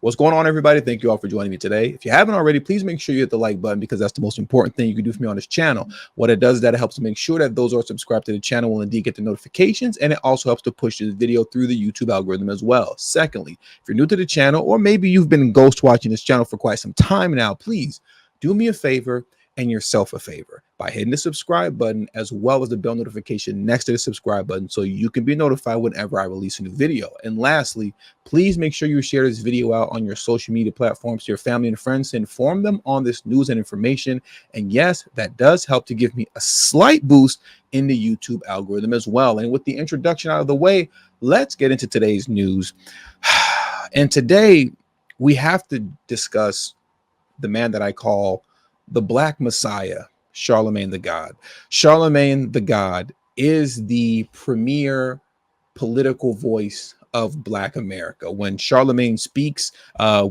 What's going on, everybody? Thank you all for joining me today. If you haven't already, please make sure you hit the like button because that's the most important thing you can do for me on this channel. What it does is that it helps to make sure that those who are subscribed to the channel will indeed get the notifications, and it also helps to push this video through the YouTube algorithm as well. Secondly, if you're new to the channel, or maybe you've been ghost watching this channel for quite some time now, please do me a favor and yourself a favor by hitting the subscribe button as well as the bell notification next to the subscribe button so you can be notified whenever I release a new video. And lastly, please make sure you share this video out on your social media platforms to your family and friends to inform them on this news and information. And yes, that does help to give me a slight boost in the YouTube algorithm as well. And with the introduction out of the way, let's get into today's news. And today we have to discuss the man that I call the Black Messiah, Charlamagne the God. Charlamagne the God is the premier political voice of Black America. When Charlamagne speaks,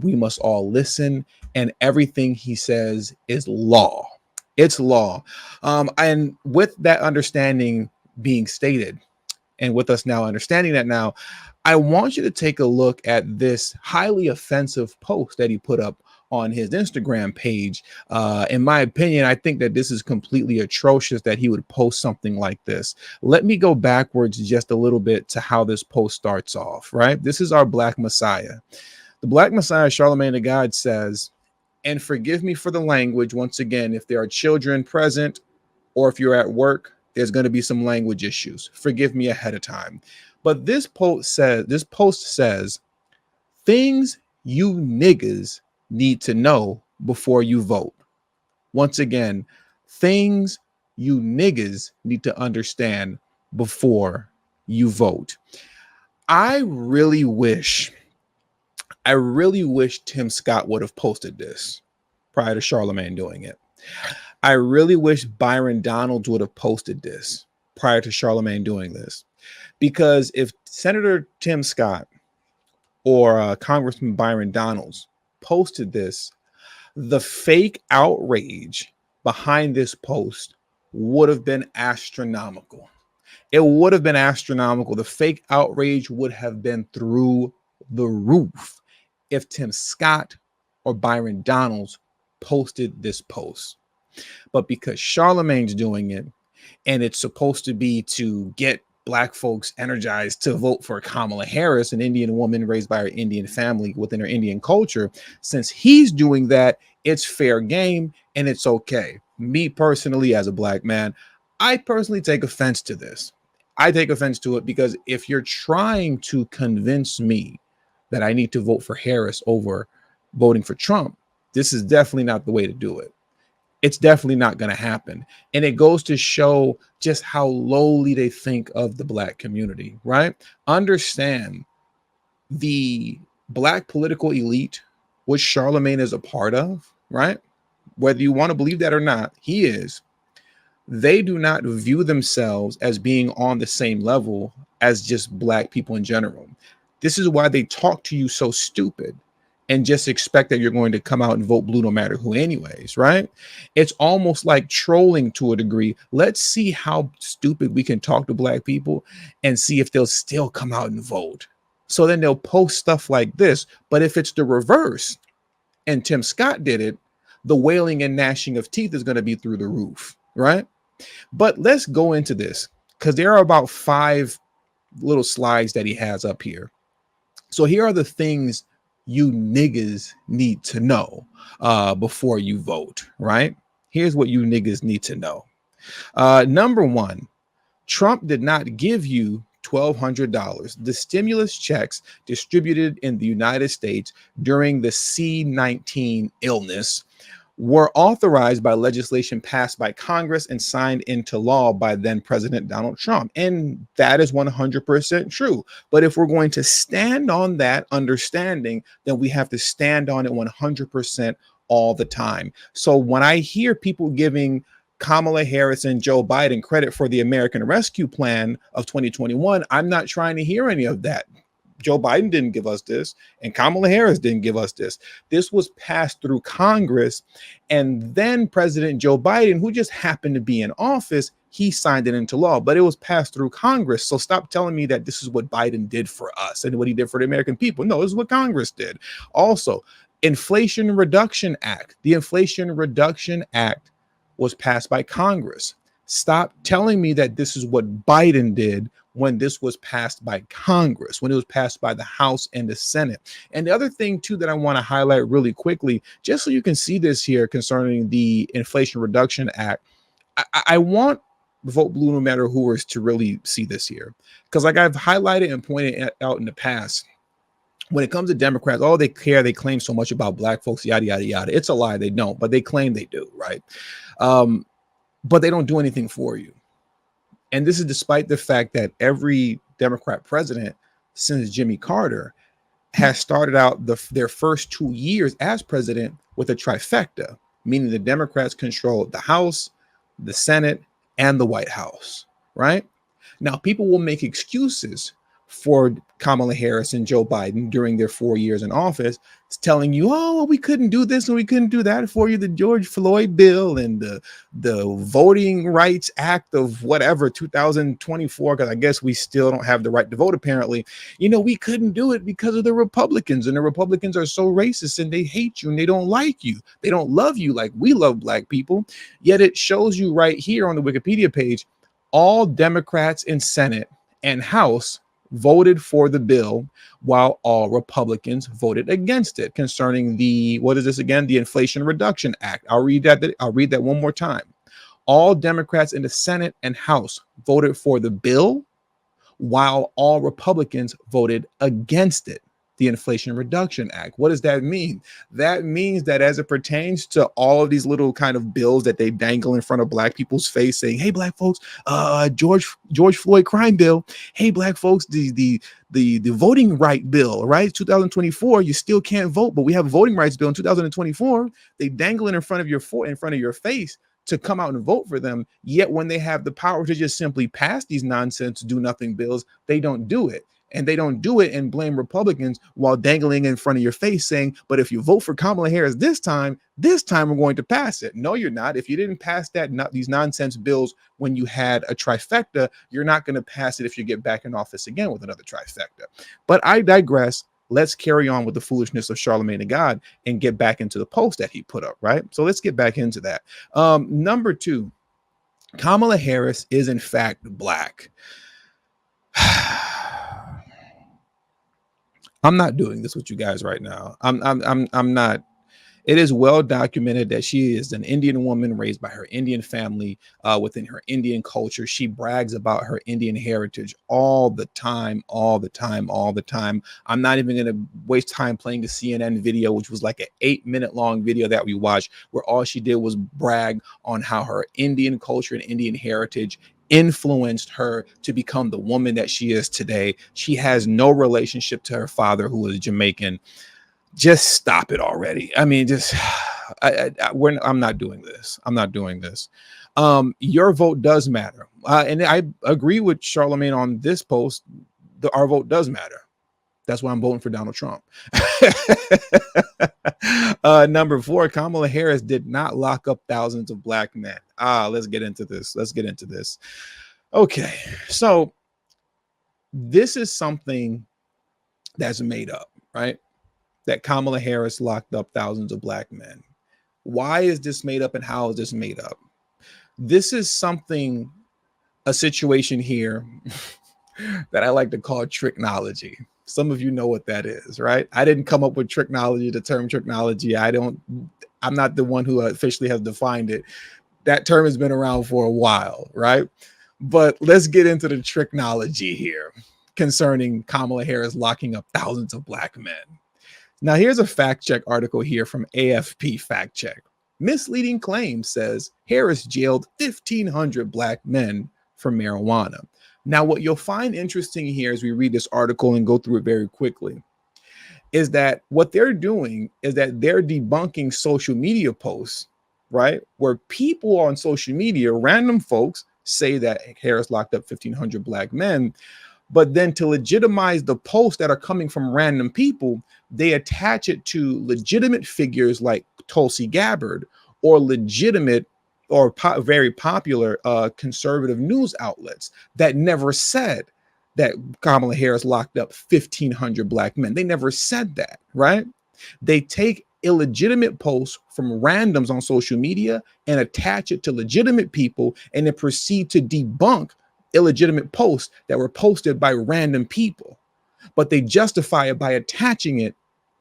we must all listen, and everything he says is law. It's law. And with that understanding being stated, and with us now understanding that now, I want you to take a look at this highly offensive post that he put up on his Instagram page. In my opinion, I think that this is completely atrocious that he would post something like this. Let me go backwards just a little bit to how this post starts off, right? This is our Black Messiah. The Black Messiah, Charlamagne the God, says, and forgive me for the language, once again, if there are children present or if you're at work, there's going to be some language issues. Forgive me ahead of time. But this post says, things you niggas need to know before you vote. Once again, things you niggas need to understand before you vote. I really wish Tim Scott would have posted this prior to Charlamagne doing it. I really wish Byron Donalds would have posted this prior to Charlamagne doing this, because if Senator Tim Scott or Congressman Byron Donalds posted this, the fake outrage behind this post would have been astronomical. It would have been astronomical. The fake outrage would have been through the roof if Tim Scott or Byron Donalds posted this post. But because Charlamagne's doing it, and it's supposed to be to get Black folks energized to vote for Kamala Harris, an Indian woman raised by her Indian family within her Indian culture, since he's doing that, it's fair game and it's okay. Me personally, as a Black man, I personally take offense to this. I take offense to it because if you're trying to convince me that I need to vote for Harris over voting for Trump, this is definitely not the way to do it. It's definitely not going to happen. And it goes to show just how lowly they think of the Black community, right? Understand the Black political elite, which Charlamagne is a part of, right? Whether you want to believe that or not, he is. They do not view themselves as being on the same level as just Black people in general. This is why they talk to you so stupid and just expect that you're going to come out and vote blue no matter who anyways, right? It's almost like trolling to a degree. Let's see how stupid we can talk to Black people and see if they'll still come out and vote. So then they'll post stuff like this. But if it's the reverse and Tim Scott did it, the wailing and gnashing of teeth is going to be through the roof, right? But let's go into this because there are about 5 little slides that he has up here. So here are the things you niggas need to know before you vote, right? Here's what you niggas need to know. Number 1, Trump did not give you $1,200. The stimulus checks distributed in the United States during the C-19 illness were authorized by legislation passed by Congress and signed into law by then President Donald Trump. And that is 100% true. But if we're going to stand on that understanding, then we have to stand on it 100% all the time. So when I hear people giving Kamala Harris and Joe Biden credit for the American Rescue Plan of 2021, I'm not trying to hear any of that. Joe Biden didn't give us this, and Kamala Harris didn't give us this. This was passed through Congress, and then President Joe Biden, who just happened to be in office, he signed it into law, but it was passed through Congress. So stop telling me that this is what Biden did for us and what he did for the American people. No, this is what Congress did. Also, Inflation Reduction Act. The Inflation Reduction Act was passed by Congress. Stop telling me that this is what Biden did when this was passed by Congress, when it was passed by the House and the Senate. And the other thing, too, that I want to highlight really quickly, just so you can see this here concerning the Inflation Reduction Act, I want Vote Blue no matter who is to really see this here. Because like I've highlighted and pointed out in the past, when it comes to Democrats, all they care, they claim so much about black folks, yada, yada, yada. It's a lie. They don't, but they claim they do, right? But they don't do anything for you. And this is despite the fact that every Democrat president since Jimmy Carter has started out their first 2 years as president with a trifecta, meaning the Democrats control the House, the Senate, and the White House, right? Now, people will make excuses for Kamala Harris and Joe Biden during their 4 years in office, telling you, oh, well, we couldn't do this and we couldn't do that for you. The George Floyd bill and the Voting Rights Act of whatever, 2024, because I guess we still don't have the right to vote, apparently. You know, we couldn't do it because of the Republicans, and the Republicans are so racist and they hate you and they don't like you. They don't love you like we love black people. Yet it shows you right here on the Wikipedia page, all Democrats in Senate and House voted for the bill, while all Republicans voted against it concerning the, what is this again? The Inflation Reduction Act. I'll read that one more time. All Democrats in the Senate and House voted for the bill, while all Republicans voted against it. The Inflation Reduction Act. What does that mean? That means that as it pertains to all of these little kind of bills that they dangle in front of black people's face saying, hey, black folks, George Floyd crime bill. Hey, black folks, the voting right bill, right? 2024, you still can't vote, but we have a voting rights bill in 2024. They dangle it in front of your face to come out and vote for them. Yet when they have the power to just simply pass these nonsense, do nothing bills, they don't do it. And they don't do it and blame Republicans while dangling in front of your face saying, but if you vote for Kamala Harris this time we're going to pass it. No, you're not. If you didn't pass these nonsense bills when you had a trifecta, you're not going to pass it if you get back in office again with another trifecta. But I digress. Let's carry on with the foolishness of Charlamagne the God and get back into the post that he put up, right? So let's get back into that. Number 2, Kamala Harris is in fact black. I'm not doing this with you guys right now. I'm not. It is well documented that she is an Indian woman raised by her Indian family within her Indian culture. She brags about her Indian heritage all the time. I'm not even going to waste time playing the CNN video, which was like an 8-minute long video that we watched, where all she did was brag on how her Indian culture and Indian heritage influenced her to become the woman that she is today. She has no relationship to her father, who is Jamaican. Just stop it already. I mean, I'm not doing this. Your vote does matter. And I agree with Charlamagne on this post. Our vote does matter. That's why I'm voting for Donald Trump. Number 4, Kamala Harris did not lock up thousands of black men. Let's get into this. Okay, so this is something that's made up, right? That Kamala Harris locked up thousands of black men. Why is this made up and how is this made up? This is a situation here that I like to call tricknology. Some of you know what that is, right? I didn't come up with the term tricknology. I'm not the one who officially has defined it. That term has been around for a while, right? But let's get into the tricknology here concerning Kamala Harris locking up thousands of black men. Now, here's a fact check article here from AFP Fact Check. Misleading claim says Harris jailed 1,500 black men for marijuana. Now, what you'll find interesting here as we read this article and go through it very quickly is that what they're doing is that they're debunking social media posts, right? Where people on social media, random folks, say that Harris locked up 1,500 black men. But then to legitimize the posts that are coming from random people, they attach it to legitimate figures like Tulsi Gabbard or legitimate very popular conservative news outlets that never said that Kamala Harris locked up 1,500 black men. They never said that, right? They take illegitimate posts from randoms on social media and attach it to legitimate people and then proceed to debunk illegitimate posts that were posted by random people. But they justify it by attaching it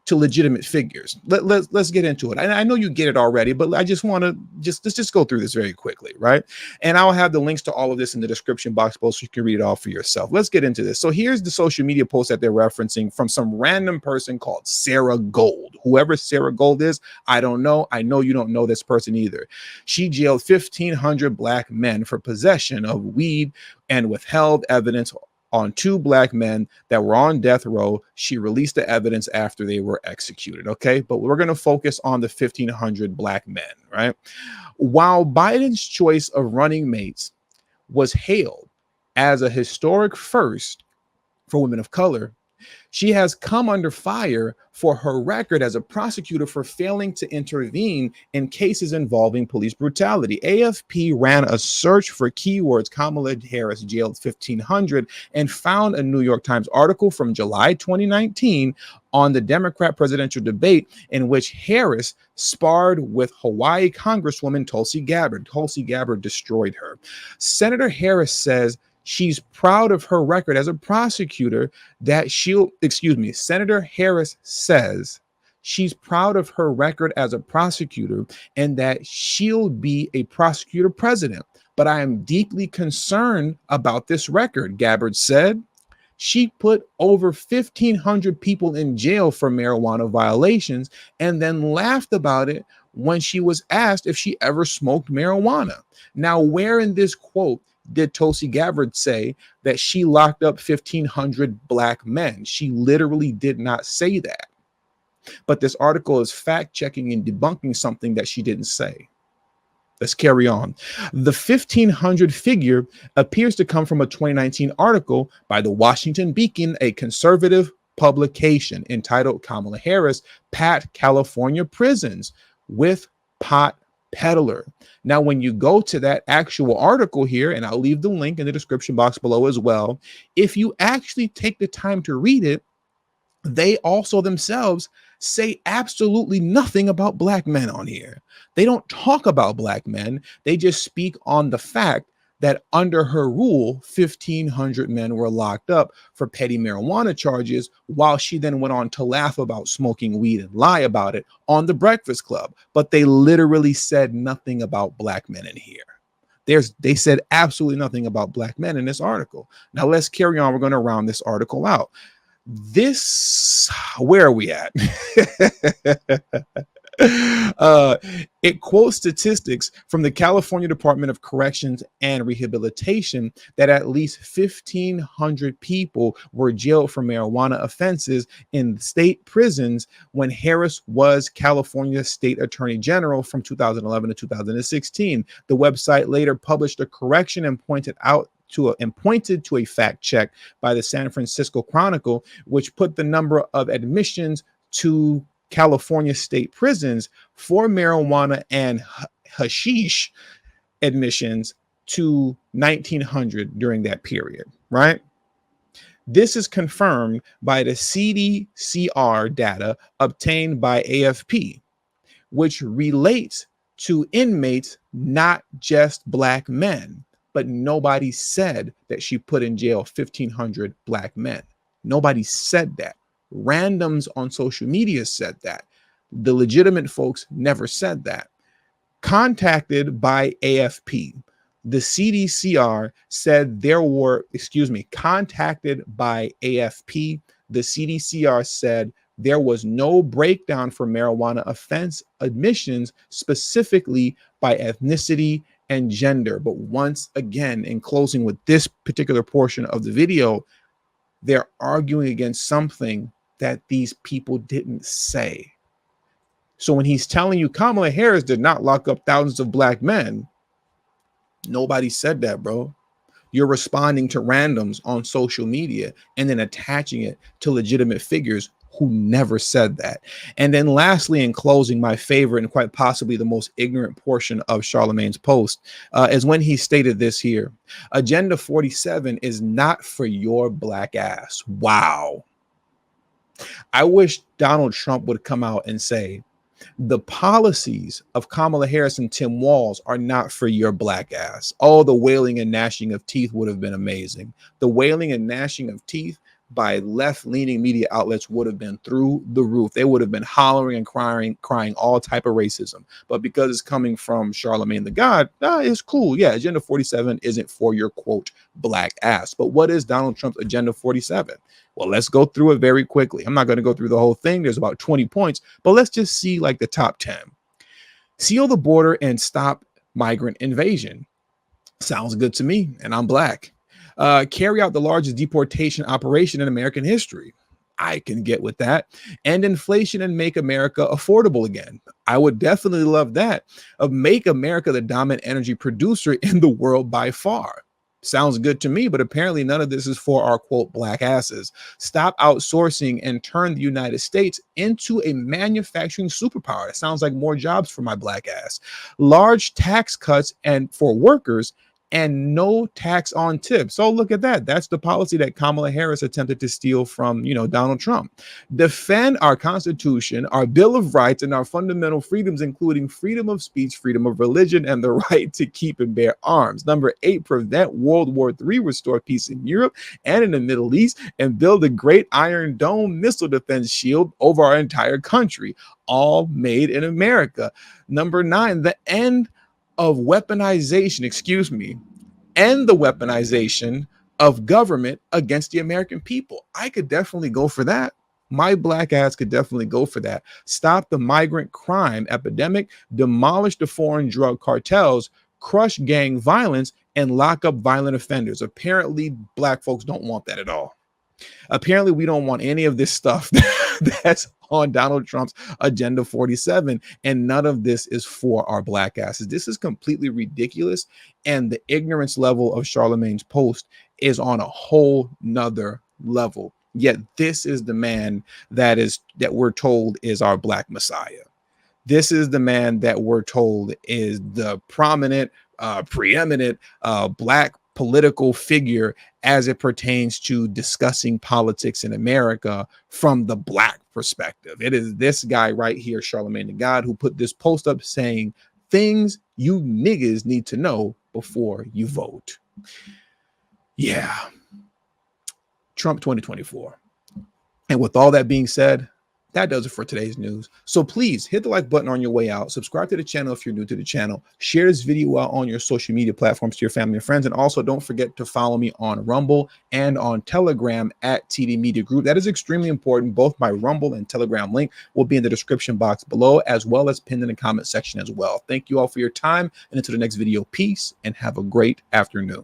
to legitimate figures. Let's get into it. I know you get it already, but I just want to let's just go through this very quickly, right? And I'll have the links to all of this in the description box below so you can read it all for yourself. Let's get into this. So here's the social media post that they're referencing from some random person called Sarah Gold. Whoever Sarah Gold is, I don't know. I know you don't know this person either. She jailed 1,500 black men for possession of weed and withheld evidence on 2 black men that were on death row. She released the evidence after they were executed. Okay, but we're going to focus on the 1,500 black men, right? While Biden's choice of running mates was hailed as a historic first for women of color, she has come under fire for her record as a prosecutor for failing to intervene in cases involving police brutality. AFP ran a search for keywords Kamala Harris jailed 1,500 and found a New York Times article from July 2019 on the Democrat presidential debate in which Harris sparred with Hawaii Congresswoman Tulsi Gabbard. Tulsi Gabbard destroyed her. Senator Harris says she's proud of her record as a prosecutor Senator Harris says she's proud of her record as a prosecutor and that she'll be a prosecutor president. But I am deeply concerned about this record, Gabbard said. She put over 1,500 people in jail for marijuana violations and then laughed about it when she was asked if she ever smoked marijuana. Now, where in this quote did Tulsi Gabbard say that she locked up 1,500 black men? She literally did not say that. But this article is fact-checking and debunking something that she didn't say. Let's carry on. The 1,500 figure appears to come from a 2019 article by the Washington Beacon, a conservative publication entitled Kamala Harris Pat California Prisons with Pot Peddler. Now, when you go to that actual article here, and I'll leave the link in the description box below as well, if you actually take the time to read it, they also themselves say absolutely nothing about black men on here. They don't talk about black men. They just speak on the fact that under her rule, 1,500 men were locked up for petty marijuana charges, while she then went on to laugh about smoking weed and lie about it on The Breakfast Club. But they literally said nothing about black men in here. They said absolutely nothing about black men in this article. Now let's carry on. We're going to round this article out. Where are we at? It quotes statistics from the California Department of Corrections and Rehabilitation that at least 1,500 people were jailed for marijuana offenses in state prisons when Harris was California State Attorney General from 2011 to 2016. The website later published a correction and pointed to a fact check by the San Francisco Chronicle, which put the number of admissions to California state prisons for marijuana and hashish admissions to 1,900 during that period, right? This is confirmed by the CDCR data obtained by AFP, which relates to inmates, not just black men. But nobody said that she put in jail 1,500 black men. Nobody said that. Randoms on social media said that. The legitimate folks never said that. Contacted by AFP, the CDCR said contacted by AFP, the CDCR said there was no breakdown for marijuana offense admissions specifically by ethnicity and gender. But once again, in closing with this particular portion of the video, they're arguing against something that these people didn't say. So when he's telling you Kamala Harris did not lock up thousands of black men, nobody said that, bro. You're responding to randoms on social media and then attaching it to legitimate figures who never said that. And then lastly, in closing, my favorite and quite possibly the most ignorant portion of Charlamagne's post is when he stated this here: Agenda 47 is not for your black ass. Wow. I wish Donald Trump would come out and say, the policies of Kamala Harris and Tim Walz are not for your black ass. Oh, the wailing and gnashing of teeth would have been amazing. The wailing and gnashing of teeth by left-leaning media outlets would have been through the roof. They would have been hollering and crying all type of racism. But because it's coming from Charlamagne the God, it's cool. Yeah, Agenda 47 isn't for your, quote, black ass. But what is Donald Trump's Agenda 47? Well, let's go through it very quickly. I'm not going to go through the whole thing. There's about 20 points, but let's just see like the top 10. Seal the border and stop migrant invasion. Sounds good to me, and I'm black. Carry out the largest deportation operation in American history. I can get with that. End inflation and make America affordable again. I would definitely love that. Make America the dominant energy producer in the world by far. Sounds good to me, but apparently none of this is for our, quote, black asses. Stop outsourcing and turn the United States into a manufacturing superpower. It sounds like more jobs for my black ass. Large tax cuts and for workers and no tax on tips. So look at that. That's the policy that Kamala Harris attempted to steal from, Donald Trump. Defend our Constitution, our Bill of Rights, and our fundamental freedoms, including freedom of speech, freedom of religion, and the right to keep and bear arms. Number 8, prevent World War III, restore peace in Europe and in the Middle East, and build a great Iron Dome missile defense shield over our entire country, all made in America. Number 9, the end of weaponization, end the weaponization of government against the American people. I could definitely go for that. My black ass could definitely go for that. Stop the migrant crime epidemic, demolish the foreign drug cartels, crush gang violence, and lock up violent offenders. Apparently, black folks don't want that at all. Apparently, we don't want any of this stuff that's on Donald Trump's Agenda 47, and none of this is for our black asses. This is completely ridiculous, and the ignorance level of Charlamagne's post is on a whole nother level. Yet this is the man that we're told is our black messiah. This is the man that we're told is the prominent, preeminent black political figure as it pertains to discussing politics in America from the black perspective. It is this guy right here, Charlamagne the God, who put this post up saying things you niggas need to know before you vote. Yeah. Trump 2024. And with all that being said, that does it for today's news. So please hit the like button on your way out. Subscribe to the channel if you're new to the channel. Share this video out on your social media platforms to your family and friends. And also don't forget to follow me on Rumble and on Telegram at TD Media Group. That is extremely important. Both my Rumble and Telegram link will be in the description box below, as well as pinned in the comment section as well. Thank you all for your time. And until the next video, peace and have a great afternoon.